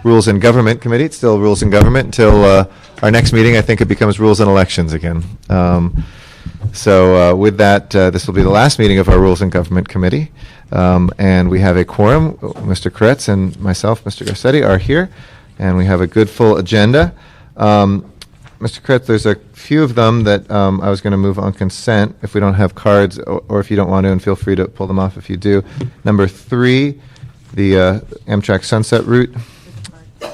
Rules and Government Committee. It's still Rules and Government until our next meeting. I think it becomes Rules and Elections again. So with that, this will be the last meeting of our Rules and Government Committee. And we have a quorum. Mr. Kretz and myself, Mr. Garcetti, are here. And we have a good full agenda. Mr. Kretz, there's a few of them that I was going to move on consent if we don't have cards, or if you don't want to, and feel free to pull them off if you do. Number 3, the Amtrak Sunset Route.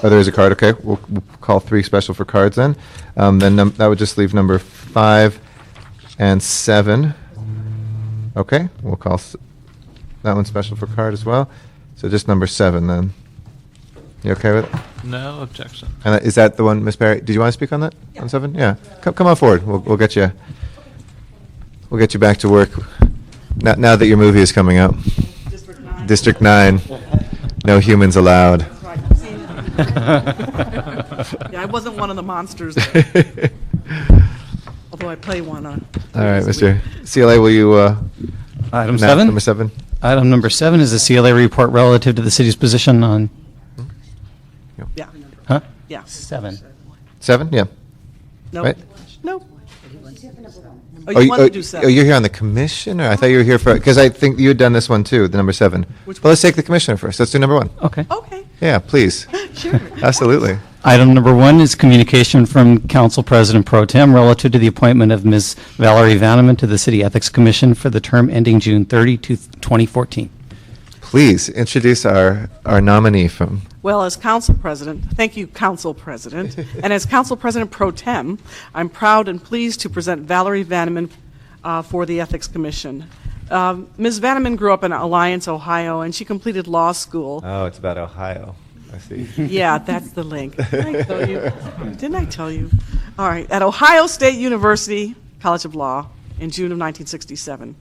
Oh, there is a card. Okay, we'll call 3 special for cards then. Then that would just leave number 5 and 7. Okay, we'll call that one special for card as well. So just number 7 then. You okay with it? No objection. And is that the one, Ms. Barry? Did you want to speak on that? Yeah. On 7? Yeah. Come on forward. We'll get you. We'll get you back to work. Now that your movie is coming out. District 9. No humans allowed. That's right. Yeah, I wasn't one of the monsters. Although I play one on. All right, Mr. CLA, will you? Item 7. Number 7. Item number 7 is the CLA report relative to the city's position on. Yeah. Huh? Yeah. 7. 7? Yeah. No. Right? No. Oh, you want to do 7? Oh, you're here on the commissioner? I thought you were here for, because I think you had done this one too, the number 7. Which well, let's take the commissioner first. Let's do number 1. Okay. Okay. Yeah, please. Sure. Absolutely. Item number 1 is communication from Council President Pro Tem relative to the appointment of Ms. Valerie Vanneman to the City Ethics Commission for the term ending June 30, 2014. Please introduce our nominee from. Well, as Council President, thank you, Council President, and as Council President Pro Tem, I'm proud and pleased to present Valerie Vanneman for the Ethics Commission. Ms. Vanneman grew up in Alliance, Ohio, and she completed law school. Oh, it's about Ohio. I see. Yeah, that's the link. Didn't I tell you? Didn't I tell you? All right, at Ohio State University College of Law in June of 1967.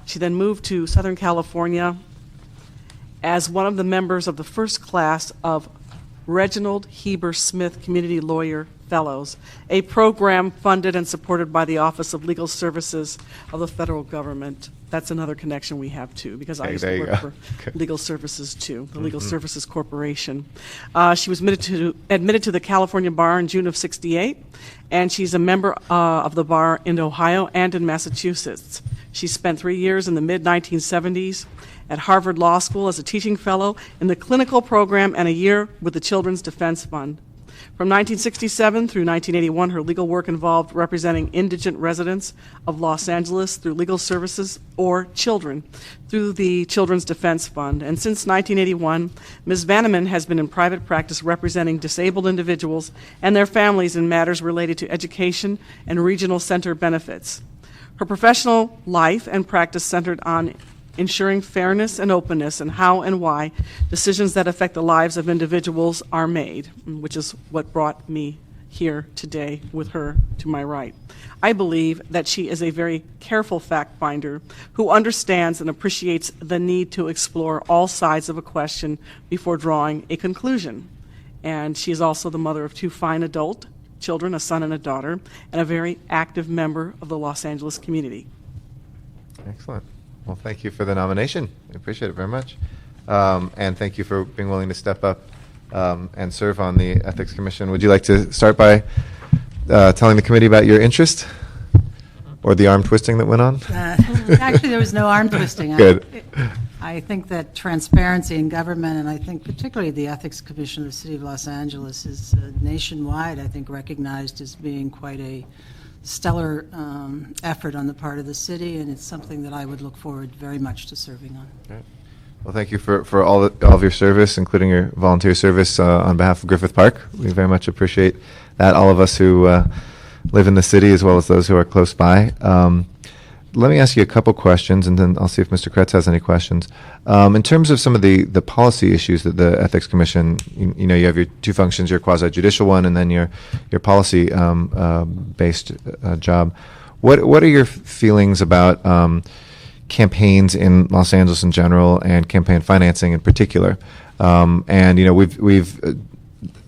She then moved to Southern California as one of the members of the first class of Reginald Heber Smith Community Lawyer Fellows, a program funded and supported by the Office of Legal Services of the federal government. That's another connection we have, too, because I used to work for Legal Services, too, the Legal Services Corporation. She was admitted to the California Bar in June of '68, and she's a member of the bar in Ohio and in Massachusetts. She spent 3 years in the mid-1970s at Harvard Law School as a teaching fellow in the clinical program and a year with the Children's Defense Fund. From 1967 through 1981, her legal work involved representing indigent residents of Los Angeles through legal services or children through the Children's Defense Fund. And since 1981, Ms. Vanneman has been in private practice representing disabled individuals and their families in matters related to education and regional center benefits. Her professional life and practice centered on ensuring fairness and openness and how and why decisions that affect the lives of individuals are made, which is what brought me here today with her to my right. I believe that she is a very careful fact finder who understands and appreciates the need to explore all sides of a question before drawing a conclusion. And she is also the mother of 2 fine adult children, a son and a daughter, and a very active member of the Los Angeles community. Excellent. Well, thank you for the nomination. I appreciate it very much. And thank you for being willing to step up and serve on the Ethics Commission. Would you like to start by telling the committee about your interest or the arm twisting that went on? Actually, there was no arm twisting. Good. I think that transparency in government, and I think particularly the Ethics Commission of the City of Los Angeles, is nationwide, I think, recognized as being quite a stellar effort on the part of the city, and it's something that I would look forward very much to serving on. Great. Well, thank you for all of your service, including your volunteer service on behalf of Griffith Park. We very much appreciate that, all of us who live in the city as well as those who are close by. Let me ask you a couple questions, and then I'll see if Mr. Kretz has any questions. In terms of some of the policy issues that the Ethics Commission, you know, you have your 2 functions, your quasi-judicial one, and then your policy-based job. What are your feelings about campaigns in Los Angeles in general and campaign financing in particular? And you know, we've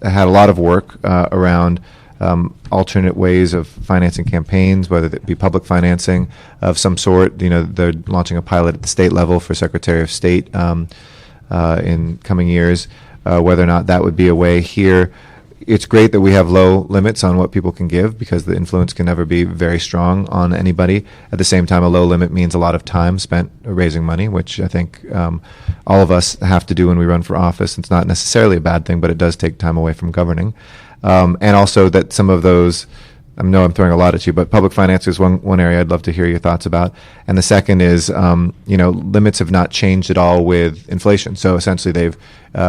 had a lot of work around alternate ways of financing campaigns, whether it be public financing of some sort. You know, they're launching a pilot at the state level for Secretary of State in coming years. whether or not that would be a way here. It's great that we have low limits on what people can give because the influence can never be very strong on anybody. At the same time, a low limit means a lot of time spent raising money, which I think all of us have to do when we run for office. It's not necessarily a bad thing, but it does take time away from governing. And also that some of those, I know I'm throwing a lot at you, but public finance is one area I'd love to hear your thoughts about. And the second is, limits have not changed at all with inflation. So essentially,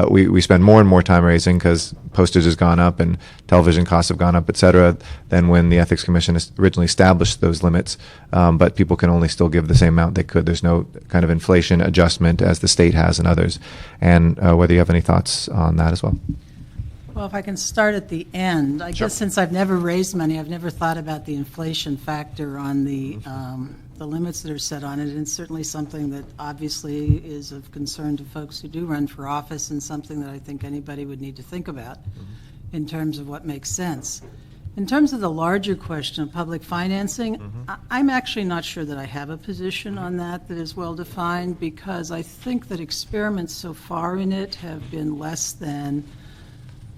we spend more and more time raising because postage has gone up and television costs have gone up, et cetera, than when the Ethics Commission originally established those limits. But people can only still give the same amount they could. There's no kind of inflation adjustment as the state has and others. And whether you have any thoughts on that as well. Well, if I can start at the end, I guess since I've never raised money, I've never thought about the inflation factor on the limits that are set on it. And it's certainly something that obviously is of concern to folks who do run for office and something that I think anybody would need to think about in terms of what makes sense. In terms of the larger question of public financing, I'm actually not sure that I have a position on that is well defined because I think that experiments so far in it have been less than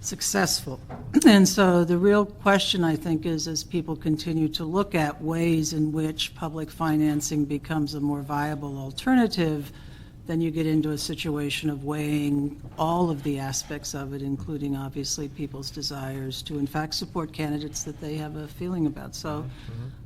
successful. And so the real question, I think, is as people continue to look at ways in which public financing becomes a more viable alternative, then you get into a situation of weighing all of the aspects of it, including obviously people's desires to in fact support candidates that they have a feeling about. So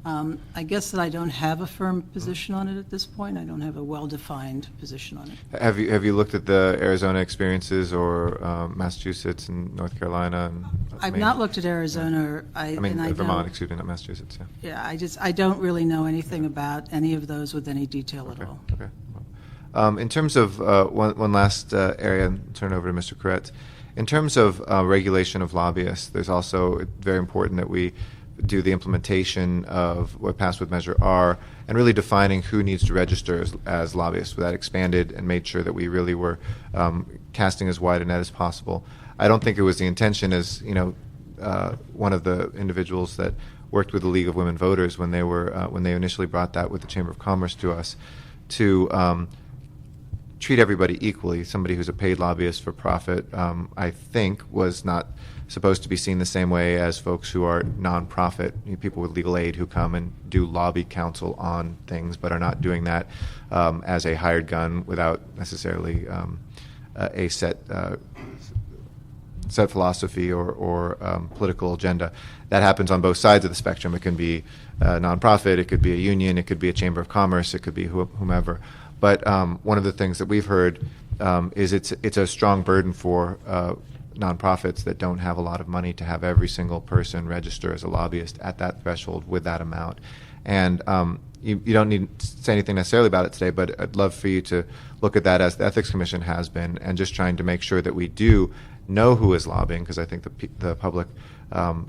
I guess that I don't have a firm position on it at this point. I don't have a well-defined position on it. Have you looked at the Arizona experiences or Massachusetts and North Carolina? And I've Maine? not looked at Arizona. Vermont, excuse me, not Massachusetts. Yeah. Yeah, I don't really know anything about any of those with any detail at all. Okay. In terms of one last area, and turn over to Mr. Koretz. In terms of regulation of lobbyists, there's also very important that we do the implementation of what passed with Measure R and really defining who needs to register as lobbyists. That expanded and made sure that we really were casting as wide a net as possible. I don't think it was the intention, as one of the individuals that worked with the League of Women Voters when they initially brought that with the Chamber of Commerce to us, to treat everybody equally. Somebody who's a paid lobbyist for profit, I think, was not supposed to be seen the same way as folks who are nonprofit, people with legal aid who come and do lobby counsel on things, but are not doing that as a hired gun without necessarily a set philosophy or political agenda. That happens on both sides of the spectrum. It can be a nonprofit, it could be a union, it could be a chamber of commerce, it could be whomever. But one of the things that we've heard is it's a strong burden for nonprofits that don't have a lot of money to have every single person register as a lobbyist at that threshold with that amount. And you don't need to say anything necessarily about it today, but I'd love for you to look at that as the Ethics Commission has been, and just trying to make sure that we do know who is lobbying, because I think the public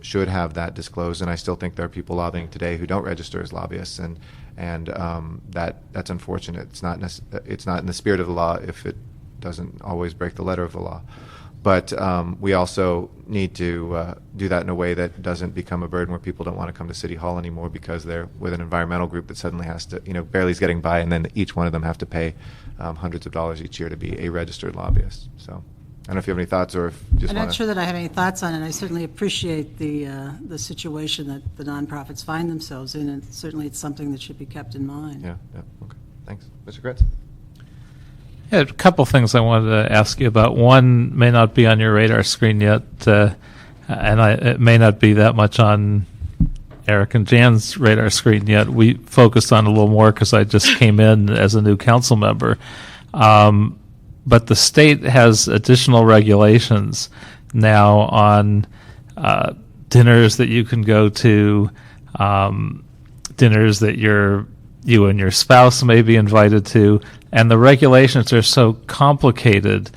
should have that disclosed. And I still think there are people lobbying today who don't register as lobbyists, and that's unfortunate. It's not in the spirit of the law if it doesn't always break the letter of the law. But we also need to do that in a way that doesn't become a burden where people don't want to come to City Hall anymore because they're with an environmental group that suddenly has to, barely is getting by, and then each one of them have to pay hundreds of dollars each year to be a registered lobbyist. So I don't know if you have any thoughts or if you just I'm not sure that I have any thoughts on it. I certainly appreciate the situation that the nonprofits find themselves in, and certainly it's something that should be kept in mind. Yeah, okay. Thanks. Mr. Kretz? Yeah, a couple things I wanted to ask you about. One may not be on your radar screen yet, and it may not be that much on Eric and Jan's radar screen yet. We focused on it a little more because I just came in as a new council member. But the state has additional regulations now on dinners that you can go to, dinners that you and your spouse may be invited to, and the regulations are so complicated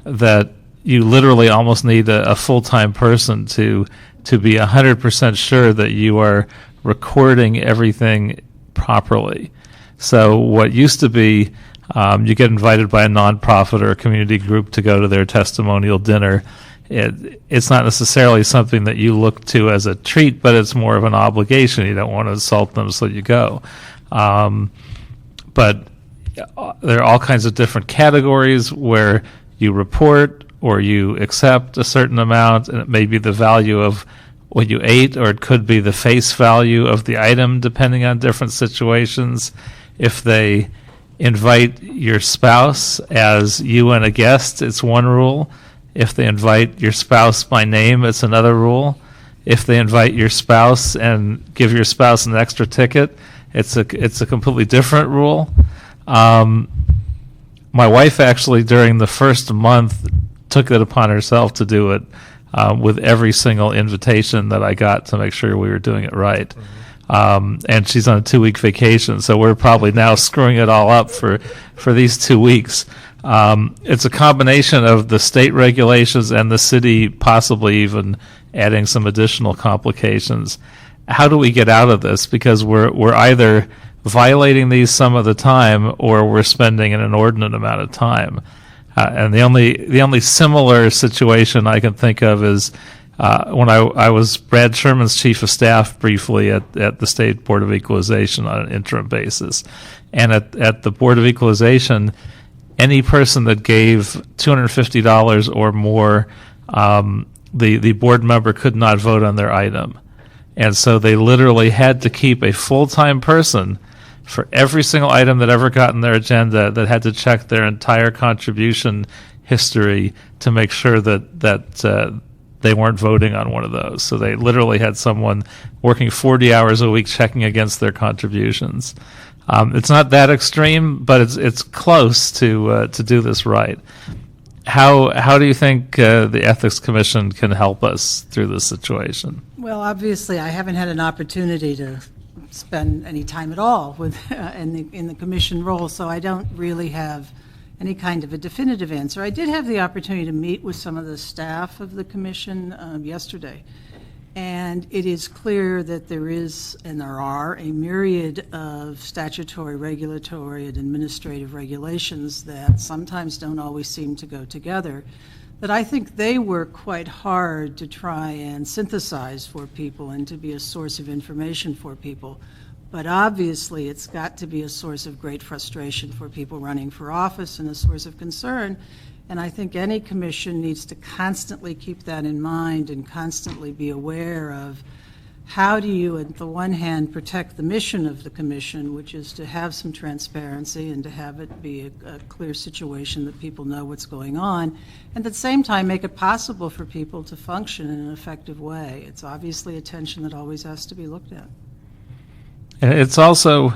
that you literally almost need a full-time person to be 100% sure that you are recording everything properly. So what used to be you get invited by a nonprofit or a community group to go to their testimonial dinner. It's not necessarily something that you look to as a treat, but it's more of an obligation. You don't want to insult them, so you go. But there are all kinds of different categories where you report or you accept a certain amount, and it may be the value of what you ate, or it could be the face value of the item, depending on different situations. If they invite your spouse as you and a guest, it's one rule. If they invite your spouse by name, it's another rule. If they invite your spouse and give your spouse an extra ticket, it's a completely different rule. My wife actually, during the first month, took it upon herself to do it with every single invitation that I got to make sure we were doing it right. And she's on a 2-week vacation, so we're probably now screwing it all up for these 2 weeks. It's a combination of the state regulations and the city possibly even adding some additional complications. How do we get out of this? Because we're either violating these some of the time, or we're spending an inordinate amount of time. And the only similar situation I can think of is when I was Brad Sherman's chief of staff briefly at the State Board of Equalization on an interim basis. And at the Board of Equalization, any person that gave $250 or more, the board member could not vote on their item. And so they literally had to keep a full-time person for every single item that ever got on their agenda, that had to check their entire contribution history to make sure that they weren't voting on one of those. So they literally had someone working 40 hours a week checking against their contributions. It's not that extreme, but it's close to do this right. How do you think the Ethics Commission can help us through this situation? Well, obviously, I haven't had an opportunity to spend any time at all with in the commission role, so I don't really have any kind of a definitive answer. I did have the opportunity to meet with some of the staff of the commission yesterday, and it is clear that there is, and there are, a myriad of statutory, regulatory, and administrative regulations that sometimes don't always seem to go together, that I think they work quite hard to try and synthesize for people and to be a source of information for people. But obviously, it's got to be a source of great frustration for people running for office and a source of concern. And I think any commission needs to constantly keep that in mind and constantly be aware of how do you, on the one hand, protect the mission of the commission, which is to have some transparency and to have it be a clear situation that people know what's going on, and at the same time make it possible for people to function in an effective way. It's obviously a tension that always has to be looked at. And it's also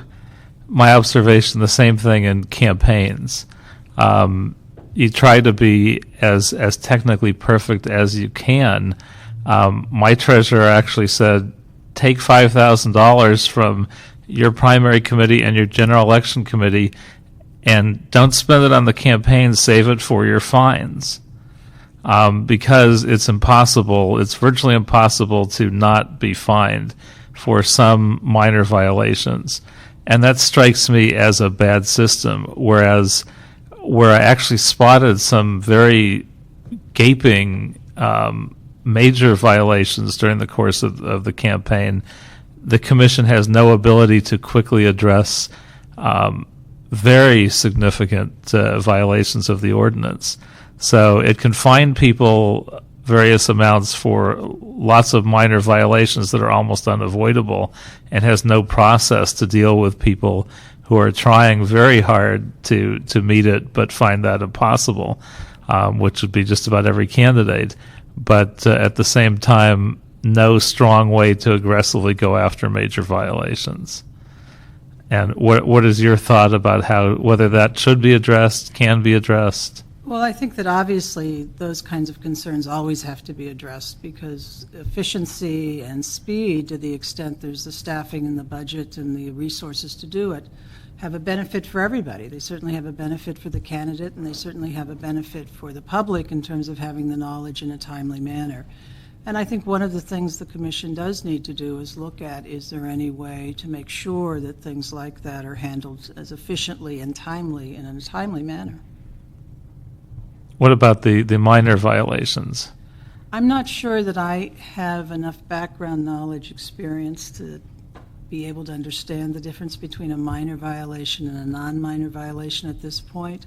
my observation, the same thing in campaigns. You try to be as technically perfect as you can. My treasurer actually said, take $5,000 from your primary committee and your general election committee and don't spend it on the campaign, save it for your fines. Because it's virtually impossible to not be fined for some minor violations. And that strikes me as a bad system, whereas where I actually spotted some very gaping major violations during the course of the campaign, the commission has no ability to quickly address very significant violations of the ordinance. So it can fine people various amounts for lots of minor violations that are almost unavoidable, and has no process to deal with people who are trying very hard to meet it but find that impossible, which would be just about every candidate. But at the same time, no strong way to aggressively go after major violations. And what is your thought about whether that should be addressed, can be addressed? Well, I think that obviously those kinds of concerns always have to be addressed, because efficiency and speed, to the extent there's the staffing and the budget and the resources to do it, have a benefit for everybody. They certainly have a benefit for the candidate, and they certainly have a benefit for the public in terms of having the knowledge in a timely manner. And I think one of the things the Commission does need to do is look at, is there any way to make sure that things like that are handled as efficiently and timely and in a timely manner? What about the minor violations? I'm not sure that I have enough background knowledge, experience to be able to understand the difference between a minor violation and a non-minor violation at this point.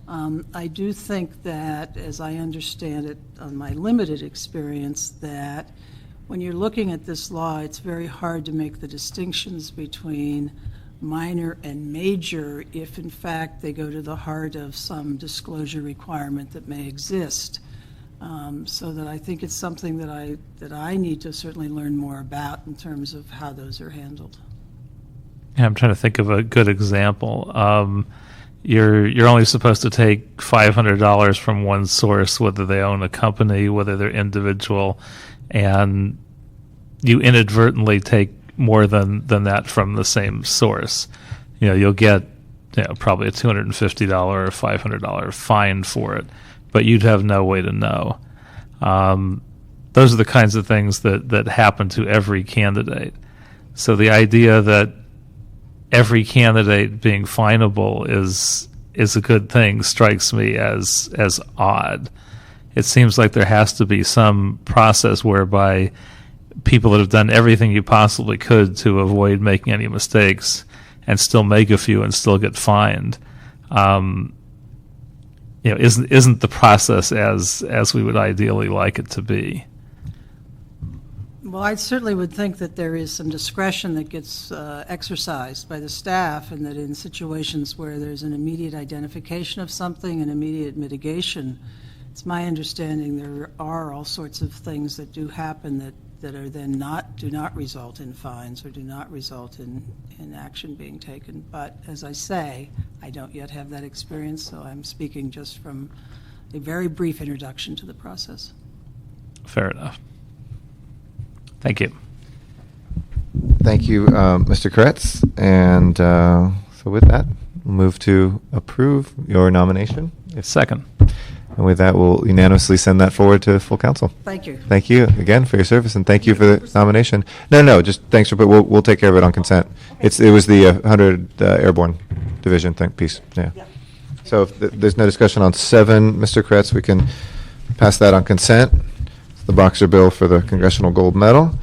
I do think that, as I understand it on my limited experience, that when you're looking at this law, it's very hard to make the distinctions between minor and major if, in fact, they go to the heart of some disclosure requirement that may exist. So that I think it's something that I need to certainly learn more about in terms of how those are handled. Yeah, I'm trying to think of a good example. You're only supposed to take $500 from one source, whether they own a company, whether they're individual, and you inadvertently take more than that from the same source. You'll get probably a $250 or $500 fine for it, but you'd have no way to know. Those are the kinds of things that happen to every candidate. So the idea that every candidate being finable is a good thing strikes me as odd. It seems like there has to be some process whereby people that have done everything you possibly could to avoid making any mistakes and still make a few and still get fined. Isn't the process as we would ideally like it to be? Well, I certainly would think that there is some discretion that gets exercised by the staff, and that in situations where there's an immediate identification of something and immediate mitigation, it's my understanding there are all sorts of things that do happen that are then do not result in fines or do not result in action being taken. But as I say, I don't yet have that experience, so I'm speaking just from a very brief introduction to the process. Fair enough. Thank you. Thank you, Mr. Kretz. And so with that, we'll move to approve your nomination. Second. And with that, we'll unanimously send that forward to full council. Thank you. Thank you again for your service, and thank you for the nomination. No, just thanks for, we'll take care of it on consent. It was the 100 Airborne Division piece. Yeah. So if there's no discussion on 7, Mr. Kretz, we can pass that on consent. The Boxer bill for the Congressional Gold Medal.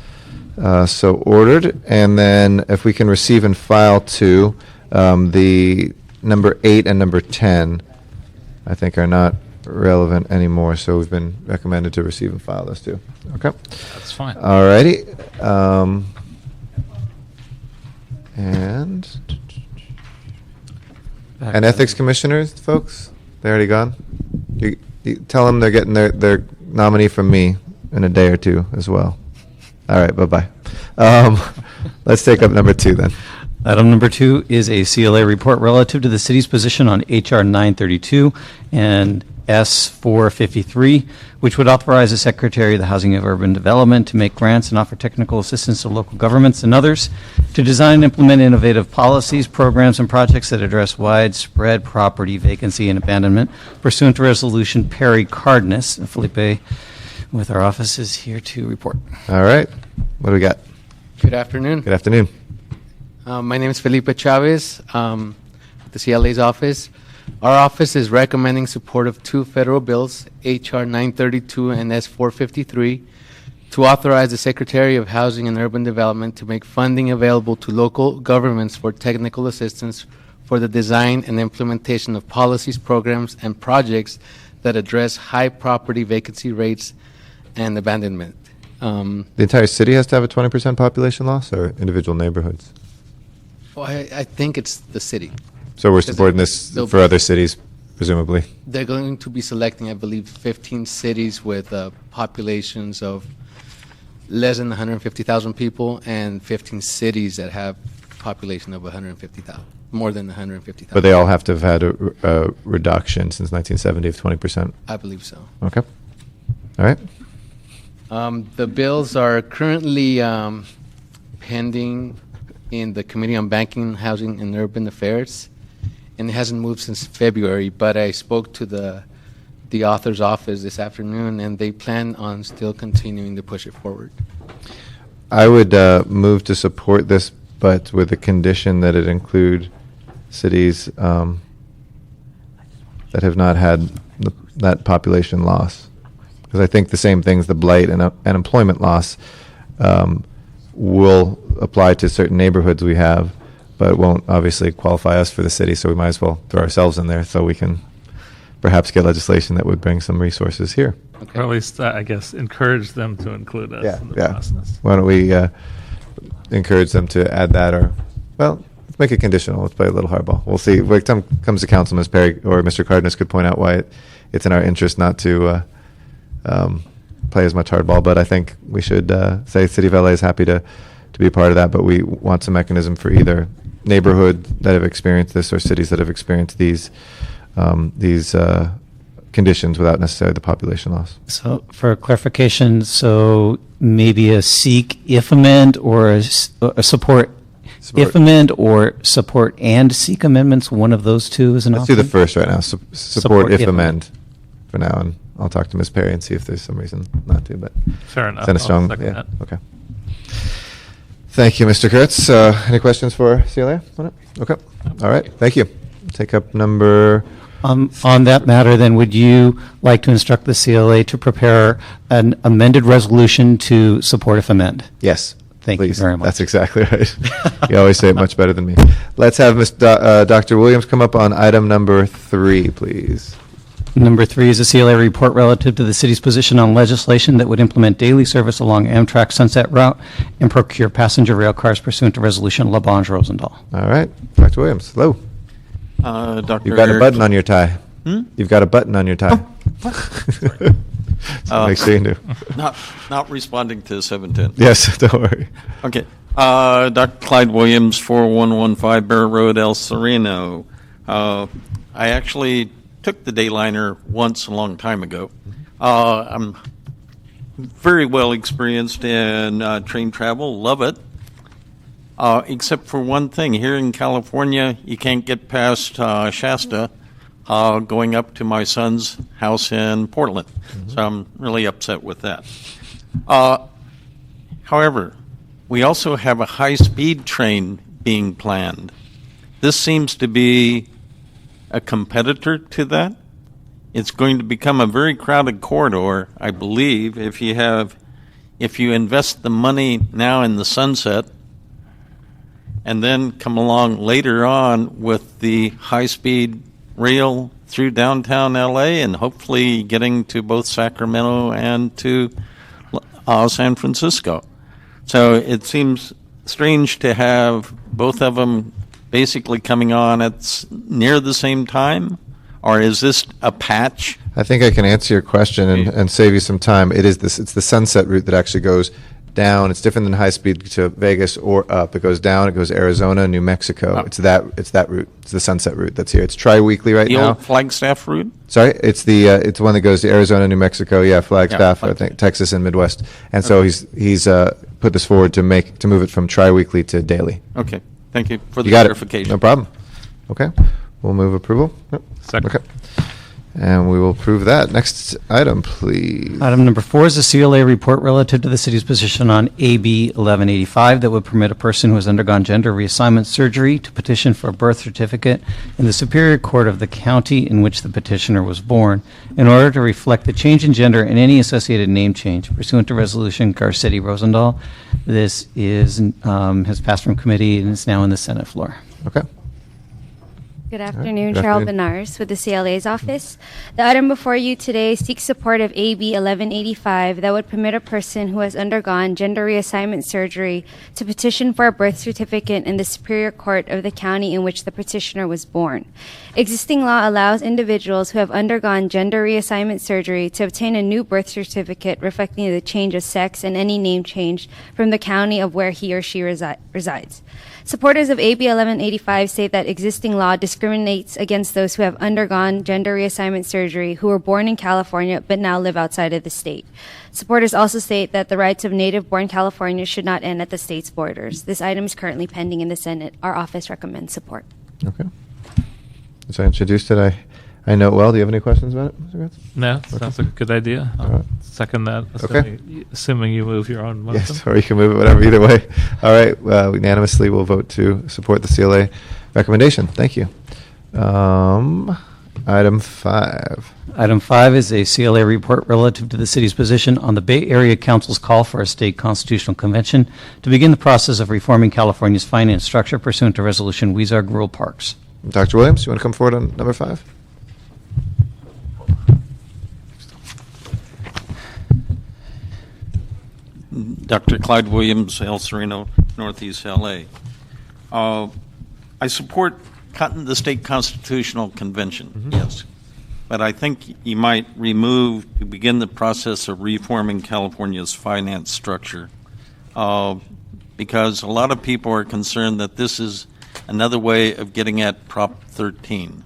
So ordered. And then if we can receive and file to the number 8 and number 10, I think are not relevant anymore. So we've been recommended to receive and file those two. Okay. That's fine. All righty. And ethics commissioners, folks, they already gone? You tell them they're getting their nominee from me in a day or two as well. All right, bye-bye. Let's take up number 2 then. Item number 2 is a CLA report relative to the city's position on HR 932 and S 453, which would authorize the Secretary of the Housing and Urban Development to make grants and offer technical assistance to local governments and others to design and implement innovative policies, programs, and projects that address widespread property vacancy and abandonment pursuant to Resolution Perry Cardenas. And Felipe, with our offices here to report. All right. What do we got? Good afternoon. Good afternoon. My name is Felipe Chavez, with the CLA's office. Our office is recommending support of 2 federal bills, HR 932 and S 453, to authorize the Secretary of Housing and Urban Development to make funding available to local governments for technical assistance for the design and implementation of policies, programs, and projects that address high property vacancy rates and abandonment. The entire city has to have a 20% population loss, or individual neighborhoods? Well, I think it's the city. So we're supporting this for other cities, presumably? They're going to be selecting, I believe, 15 cities with populations of less than 150,000 people, and 15 cities that have population of 150,000, more than 150,000. But they all have to have had a reduction since 1970 of 20%? I believe so. Okay. All right. The bills are currently pending in the Committee on Banking, Housing, and Urban Affairs, and it hasn't moved since February, but I spoke to the author's office this afternoon, and they plan on still continuing to push it forward. I would move to support this, but with the condition that it include cities that have not had that population loss. Because I think the same things, the blight and unemployment loss, will apply to certain neighborhoods we have, but it won't obviously qualify us for the city, so we might as well throw ourselves in there so we can perhaps get legislation that would bring some resources here. Or at least, I guess, encourage them to include us in the process. Why don't we encourage them to add that, or, well, let's make it conditional. Let's play a little hardball. We'll see. When it comes to council, Ms. Perry or Mr. Cardenas could point out why it's in our interest not to play as much hardball, but I think we should say City of LA is happy to be a part of that, but we want some mechanism for either neighborhood that have experienced this or cities that have experienced these conditions without necessarily the population loss. So for clarification, so maybe a seek if amend or a support if amend or support and seek amendments, one of those two is an Let's option? do the first right now. Support if amend for now, and I'll talk to Ms. Perry and see if there's some reason not to, but Fair enough. send a I'll strong, second that. okay. Thank you, Mr. Kurtz. Any questions for CLA on it? Okay, all right, thank you. Take up number, On that matter, then, would you like to instruct the CLA to prepare an amended resolution to support if amend? yes. Thank you please. very much. That's exactly right. You always say it much better than me. Let's have Dr. Williams come up on item number 3, please. Number 3 is a CLA report relative to the city's position on legislation that would implement daily service along Amtrak Sunset Route and procure passenger rail cars pursuant to Resolution Labange Rosendahl. All right, Dr. Williams, hello. Dr. You've got a button on your tie. You've got a button on your tie. So make sure you do. Not responding to 710. Yes, don't worry. Okay. Dr. Clyde Williams, 4115 Bear Road, El Sereno. I actually took the Dayliner once a long time ago. I'm very well experienced in train travel, love it. Except for one thing. Here in California, you can't get past Shasta going up to my son's house in Portland. So I'm really upset with that. However, we also have a high-speed train being planned. This seems to be a competitor to that. It's going to become a very crowded corridor, I believe, if you invest the money now in the Sunset and then come along later on with the high-speed rail through downtown LA and hopefully getting to both Sacramento and to San Francisco. So it seems strange to have both of them basically coming on at near the same time, or is this a patch? I think I can answer your question and save you some time. It's the Sunset route that actually goes down. It's different than high speed to Vegas or up. It goes down. It goes Arizona, New Mexico. Oh. It's that route. It's the Sunset route that's here. It's tri-weekly right The now. old Flagstaff route? Sorry, it's the one that goes to Arizona, New Mexico. Yeah, Flagstaff, I think Texas and Midwest. And so he's put this forward to move it from tri-weekly to daily. Okay, thank you for the You got clarification. it. No problem. Okay, we'll move approval. Yep. Second. Okay, and we will approve that. Next item, please. Item number 4 is a CLA report relative to the city's position on AB 1185 that would permit a person who has undergone gender reassignment surgery to petition for a birth certificate in the Superior Court of the county in which the petitioner was born in order to reflect the change in gender and any associated name change pursuant to Resolution Garcetti-Rosendahl. This has passed from committee and is now in the Senate floor. Okay. Good afternoon, Good Cheryl afternoon. Benares with the CLA's office. The item before you today seeks support of AB 1185 that would permit a person who has undergone gender reassignment surgery to petition for a birth certificate in the Superior Court of the county in which the petitioner was born. Existing law allows individuals who have undergone gender reassignment surgery to obtain a new birth certificate reflecting the change of sex and any name change from the county of where he or she resides. Supporters of AB 1185 state that existing law discriminates against those who have undergone gender reassignment surgery who were born in California but now live outside of the state. Supporters also state that the rights of native-born Californians should not end at the state's borders. This item is currently pending in the Senate. Our office recommends support. Okay. As I introduced it, I know it well. Do you have any questions about it, Mr. Gratz? No, sounds like a good idea. I'll All right. second that, Okay. assuming you move your own motion. Yes, or you can move it whatever, either way. All right, unanimously, we'll vote to support the CLA recommendation. Thank you. Item 5. Item 5 is a CLA report relative to the city's position on the Bay Area Council's call for a state constitutional convention to begin the process of reforming California's finance structure pursuant to Resolution Weezark Rural Parks. Dr. Williams, you want to come forward on number 5? Dr. Clyde Williams, El Sereno, Northeast LA. I support the state constitutional convention, yes. But I think you might begin the process of reforming California's finance structure because a lot of people are concerned that this is another way of getting at Prop 13.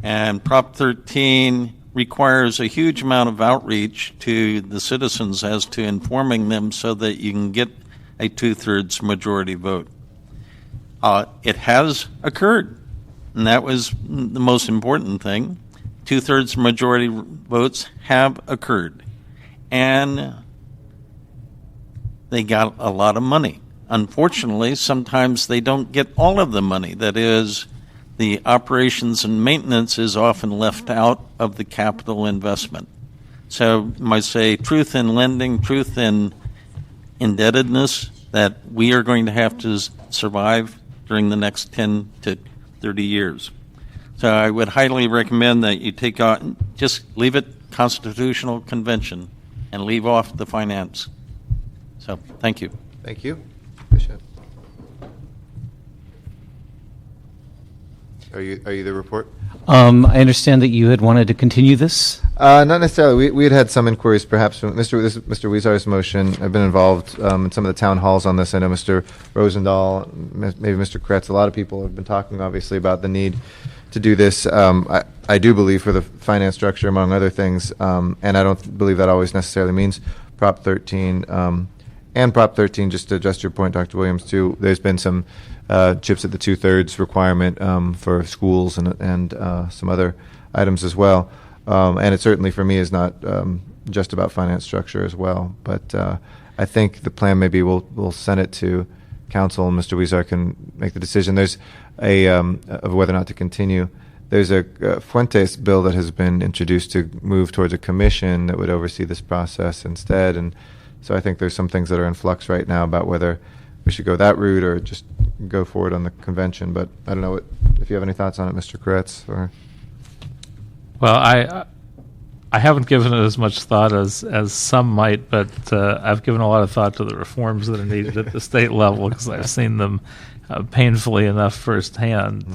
And Prop 13 requires a huge amount of outreach to the citizens as to informing them so that you can get a 2/3 majority vote. It has occurred, and that was the most important thing. 2/3 majority votes have occurred, and they got a lot of money. Unfortunately, sometimes they don't get all of the money. That is, the operations and maintenance is often left out of the capital investment. So I might say truth in lending, truth in indebtedness, that we are going to have to survive during the next 10 to 30 years. So I would highly recommend that you just leave it constitutional convention and leave off the finance. So thank you. Thank you. Appreciate it. Are you the report? I understand that you had wanted to continue this. Not necessarily. We had some inquiries, perhaps, from Mr. Weezar's motion. I've been involved in some of the town halls on this. I know Mr. Rosendahl, maybe Mr. Kretz, a lot of people have been talking, obviously, about the need to do this. I do believe for the finance structure, among other things, and I don't believe that always necessarily means Prop 13. And Prop 13, just to adjust your point, Dr. Williams, too, there's been some chips at the 2/3 requirement for schools and some other items as well. And it certainly, for me, is not just about finance structure as well. But I think the plan maybe we'll send it to council, and Mr. Weezar can make the decision. There's of whether or not to continue. There's a Fuentes bill that has been introduced to move towards a commission that would oversee this process instead. And so I think there's some things that are in flux right now about whether we should go that route or just go forward on the convention. But I don't know if you have any thoughts on it, Mr. Kretz. Or Well, I haven't given it as much thought as some might, but I've given a lot of thought to the reforms that are needed at the state level because I've seen them painfully enough firsthand.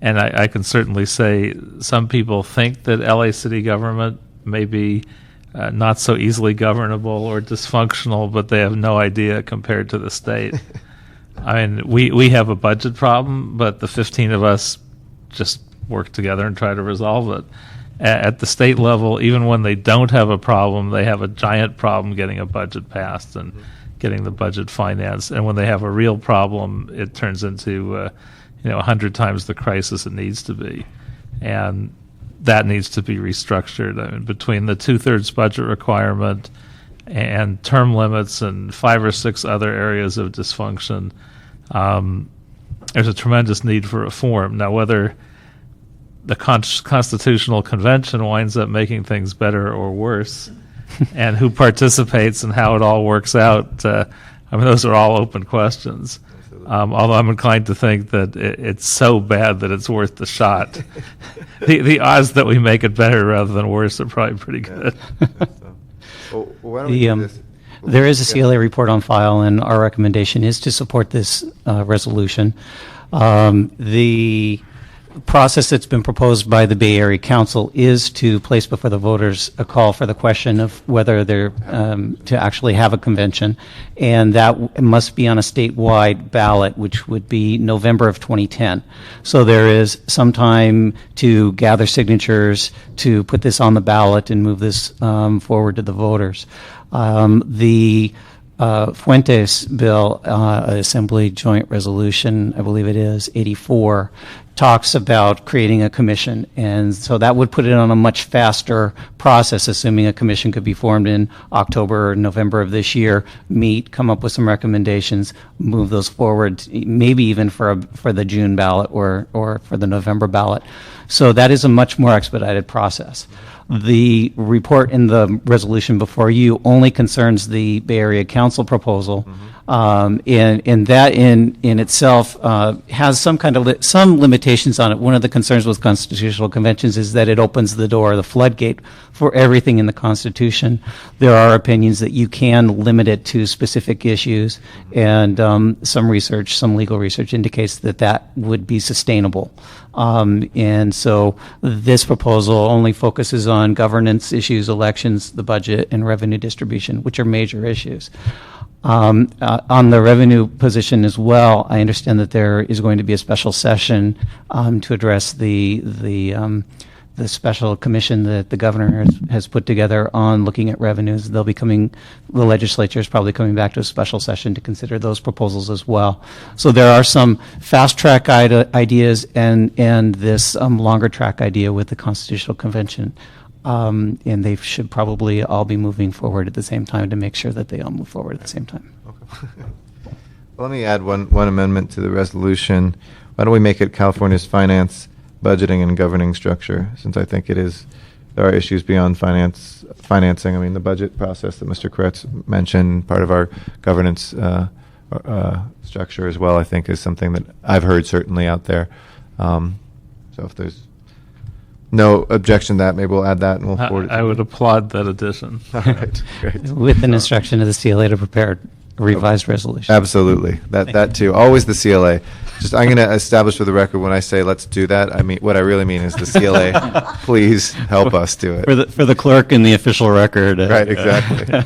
And I can certainly say some people think that LA city government may be not so easily governable or dysfunctional, but they have no idea compared to the state. I mean, we have a budget problem, but the 15 of us just work together and try to resolve it. At the state level, even when they don't have a problem, they have a giant problem getting a budget passed and getting the budget financed. And when they have a real problem, it turns into 100 times the crisis it needs to be. And that needs to be restructured. I mean, between the 2/3 budget requirement and term limits and 5 or 6 other areas of dysfunction, there's a tremendous need for reform. Now, whether the Constitutional Convention winds up making things better or worse, and who participates and how it all works out, those are all open questions. Although I'm inclined to think that it's so bad that it's worth the shot. The odds that we make it better rather than worse are probably pretty good. Well, why don't we do this? There is a CLA report on file, and our recommendation is to support this resolution. The process that's been proposed by the Bay Area Council is to place before the voters a call for the question of whether they're to actually have a convention, and that must be on a statewide ballot, which would be November of 2010. So there is some time to gather signatures to put this on the ballot and move this forward to the voters. The Fuentes bill, Assembly Joint Resolution, I believe it is, 84, talks about creating a commission. And so that would put it on a much faster process, assuming a commission could be formed in October or November of this year, meet, come up with some recommendations, move those forward, maybe even for the June ballot or for the November ballot. So that is a much more expedited process. The report in the resolution before you only concerns the Bay Area Council proposal. And that in itself has some kind of some limitations on it. One of the concerns with constitutional conventions is that it opens the door, the floodgate, for everything in the Constitution. There are opinions that you can limit it to specific issues, and some legal research indicates that that would be sustainable. And so this proposal only focuses on governance issues, elections, the budget, and revenue distribution, which are major issues. On the revenue position as well, I understand that there is going to be a special session to address the special commission that the governor has put together on looking at revenues. The legislature is probably coming back to a special session to consider those proposals as well. So there are some fast track ideas and this longer track idea with the Constitutional Convention. And they should probably all be moving forward at the same time to make sure that they all move forward at the same time. Okay. Well, let me add one amendment to the resolution. Why don't we make it California's finance, budgeting, and governing structure, since I think there are issues beyond financing. I mean, the budget process that Mr. Kretz mentioned, part of our governance structure as well, I think is something that I've heard certainly out there. So if there's no objection to that, maybe we'll add that and we'll forward it. I would applaud that addition. All right, great. With an instruction to the CLA to prepare a revised resolution. Absolutely. That too. Always the CLA. I'm going to establish for the record when I say let's do that, I mean what I really mean is the CLA. Please help us do it. For the clerk in the official record. Right, exactly.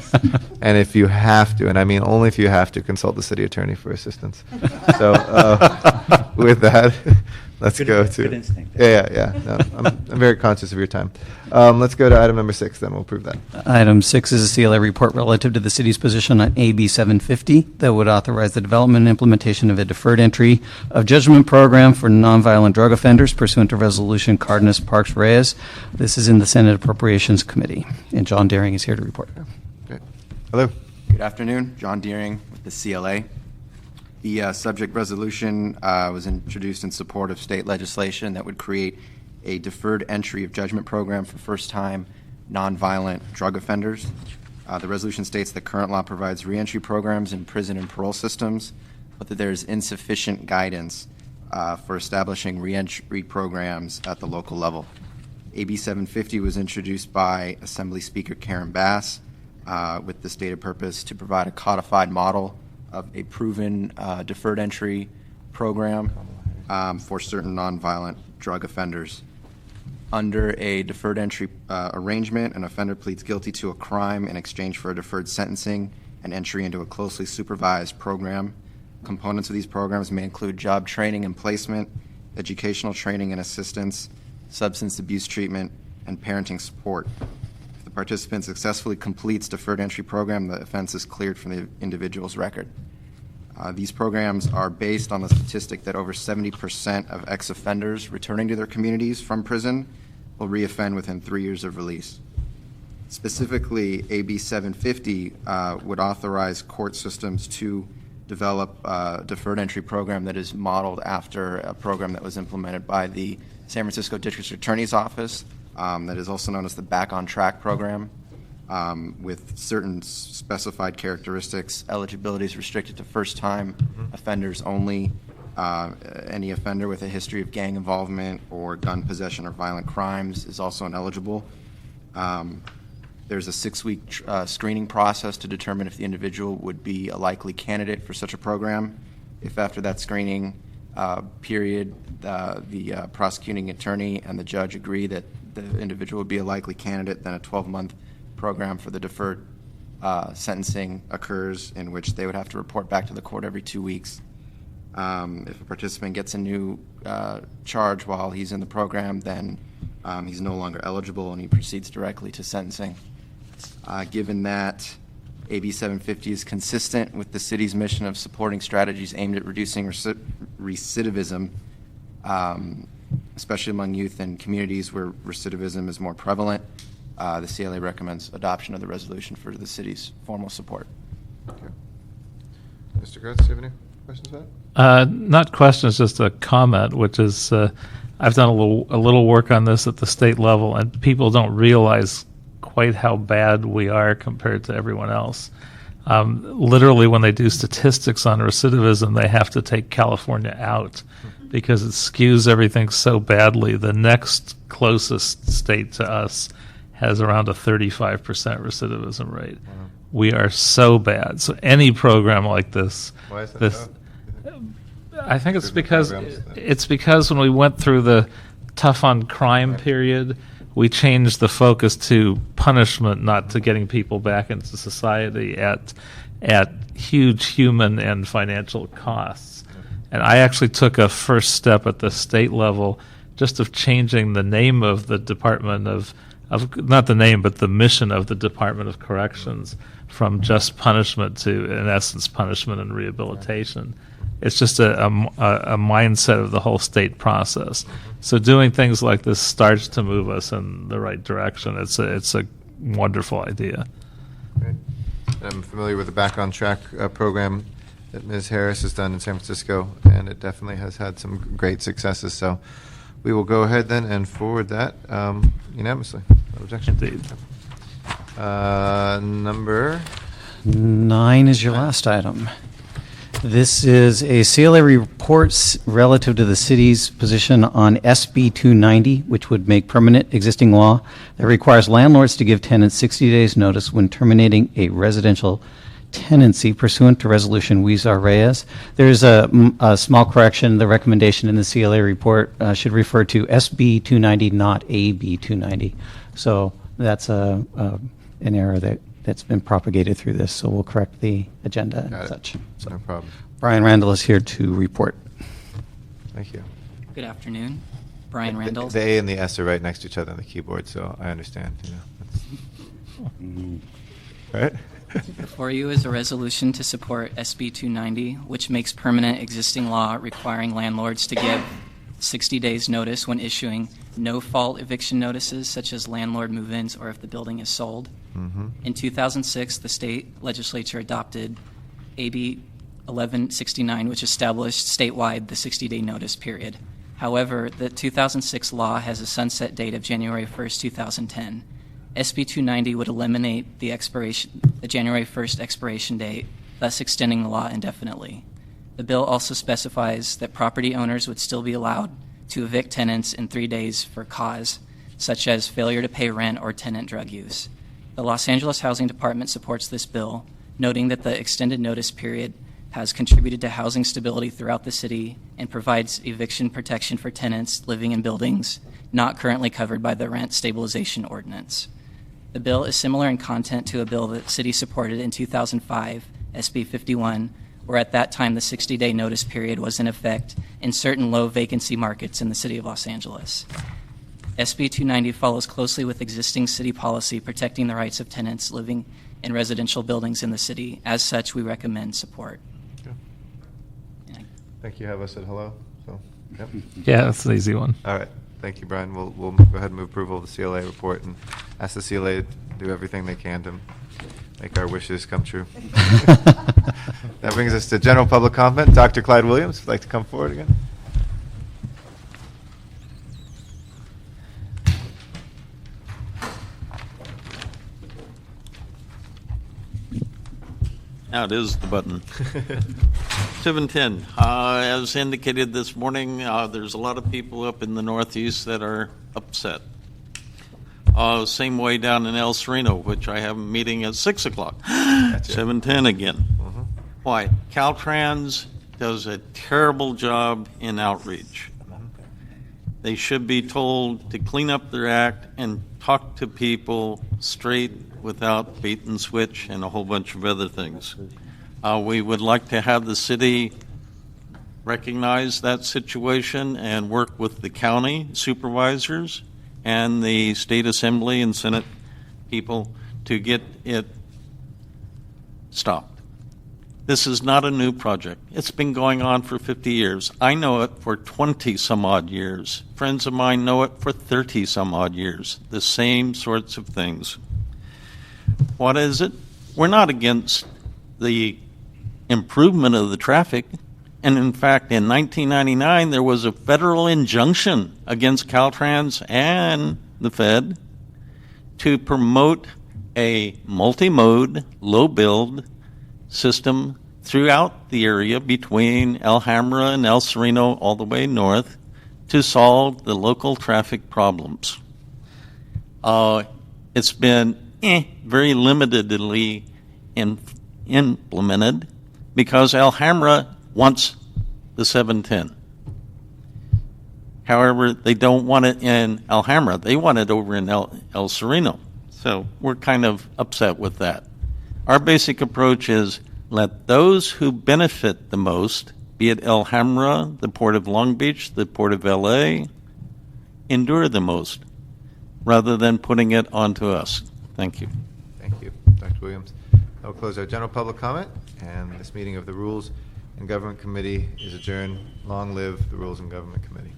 And if you have to, and I mean only if you have to, consult the city attorney for assistance. So with that, let's go to. Good instinct. Yeah. No, I'm very conscious of your time. Let's go to item number 6, then we'll prove that. Item 6 is a CLA report relative to the city's position on AB 750 that would authorize the development and implementation of a deferred entry of judgment program for nonviolent drug offenders pursuant to Resolution Cardenas Parks Reyes. This is in the Senate Appropriations Committee, and John Daring is here to report. Great. Hello. Good afternoon. John Deering with the CLA. The subject resolution was introduced in support of state legislation that would create a deferred entry of judgment program for first-time nonviolent drug offenders. The resolution states that current law provides reentry programs in prison and parole systems, but that there is insufficient guidance for establishing reentry programs at the local level. AB 750 was introduced by Assembly Speaker Karen Bass with the stated purpose to provide a codified model of a proven deferred entry program for certain nonviolent drug offenders. Under a deferred entry arrangement, an offender pleads guilty to a crime in exchange for a deferred sentencing and entry into a closely supervised program. Components of these programs may include job training and placement, educational training and assistance, substance abuse treatment, and parenting support. If the participant successfully completes deferred entry program, the offense is cleared from the individual's record. These programs are based on the statistic that over 70% of ex-offenders returning to their communities from prison will reoffend within 3 years of release. Specifically, AB 750 would authorize court systems to develop a deferred entry program that is modeled after a program that was implemented by the San Francisco District Attorney's Office that is also known as the Back on Track program. With certain specified characteristics. Eligibility is restricted to first-time offenders only. Any offender with a history of gang involvement or gun possession or violent crimes is also ineligible. There's a 6-week screening process to determine if the individual would be a likely candidate for such a program. If after that screening period, the prosecuting attorney and the judge agree that the individual would be a likely candidate, then a 12-month program for the deferred sentencing occurs, in which they would have to report back to the court every 2 weeks. If a participant gets a new charge while he's in the program, then he's no longer eligible and he proceeds directly to sentencing. Given that AB 750 is consistent with the city's mission of supporting strategies aimed at reducing recidivism, especially among youth and communities where recidivism is more prevalent, the CLA recommends adoption of the resolution for the city's formal support. Okay. Mr. Kurtz, do you have any questions about it? Not questions, just a comment, which is I've done a little work on this at the state level, and people don't realize quite how bad we are compared to everyone else. Literally, when they do statistics on recidivism, they have to take California out because it skews everything so badly. The next closest state to us has around a 35% recidivism rate. Wow. We are so bad. So any program like this, Why is that so? I think it's Improvement because programs. when we went through the tough on crime period, we changed the focus to punishment, not to getting people back into society at huge human and financial costs. And I actually took a first step at the state level just of changing the name of the Department of not the name, but the mission of the Department of Corrections from just punishment to, in essence, punishment and rehabilitation. It's just a mindset of the whole state process. So doing things like this starts to move us in the right direction. It's a wonderful idea. Great. I'm familiar with the Back on Track program that Ms. Harris has done in San Francisco, and it definitely has had some great successes. So we will go ahead then and forward that unanimously. No objection. Indeed. Number 9 is your last item. This is a CLA report relative to the city's position on SB 290, which would make permanent existing law that requires landlords to give tenants 60 days notice when terminating a residential tenancy pursuant to Resolution Huizar-Reyes. There's a small correction. The recommendation in the CLA report should refer to SB 290, not AB 290. So that's an error that's been propagated through this, so we'll correct the agenda and such. So no problem. Brian Randall is here to report. Thank you. Good afternoon. Brian Randall. The A and the S are right next to each other on the keyboard, so I understand. Right? Before you is a resolution to support SB 290, which makes permanent existing law requiring landlords to give 60 days notice when issuing no-fault eviction notices, such as landlord move-ins or if the building is sold. Mm-hmm. In 2006, the state legislature adopted AB 1169, which established statewide the 60-day notice period. However, the 2006 law has a sunset date of January 1st, 2010. SB 290 would eliminate the January 1st expiration date, thus extending the law indefinitely. The bill also specifies that property owners would still be allowed to evict tenants in 3 days for cause, such as failure to pay rent or tenant drug use. The Los Angeles Housing Department supports this bill, noting that the extended notice period has contributed to housing stability throughout the city and provides eviction protection for tenants living in buildings not currently covered by the Rent Stabilization Ordinance. The bill is similar in content to a bill that the city supported in 2005, SB 51, where at that time the 60-day notice period was in effect in certain low vacancy markets in the city of Los Angeles. SB 290 follows closely with existing city policy protecting the rights of tenants living in residential buildings in the city. As such, we recommend support. I think you have us at hello. So, yep. Yeah, that's an easy one. All right. Thank you, Brian. We'll go ahead and move approval of the CLA report and ask the CLA to do everything they can to make our wishes come true. That brings us to general public comment. Dr. Clyde Williams would like to come forward again. Now it is the button. 710. As indicated this morning, there's a lot of people up in the Northeast that are upset. Same way down in El Sereno, which I have a meeting at 6 o'clock. 710 again. Mm-hmm. Why? Caltrans does a terrible job in outreach. They should be told to clean up their act and talk to people straight without bait and switch and a whole bunch of other things. We would like to have the city recognize that situation and work with the county supervisors and the state assembly and senate people to get it stopped. This is not a new project. It's been going on for 50 years. I know it for 20 some odd years. Friends of mine know it for 30 some odd years. The same sorts of things. What is it? We're not against the improvement of the traffic. And in fact, in 1999, there was a federal injunction against Caltrans and the Fed to promote a multi-mode, low-build system throughout the area between El Hamra and El Sereno all the way north to solve the local traffic problems. It's been very limitedly implemented because El Hamra wants the 710. However, they don't want it in El Hamra. They want it over in El Sereno. So we're kind of upset with that. Our basic approach is let those who benefit the most, be it El Hamra, the Port of Long Beach, the Port of LA, endure the most, rather than putting it onto us. Thank you. Thank you, Dr. Williams. I will close our general public comment, and this meeting of the Rules and Government Committee is adjourned. Long live the Rules and Government Committee.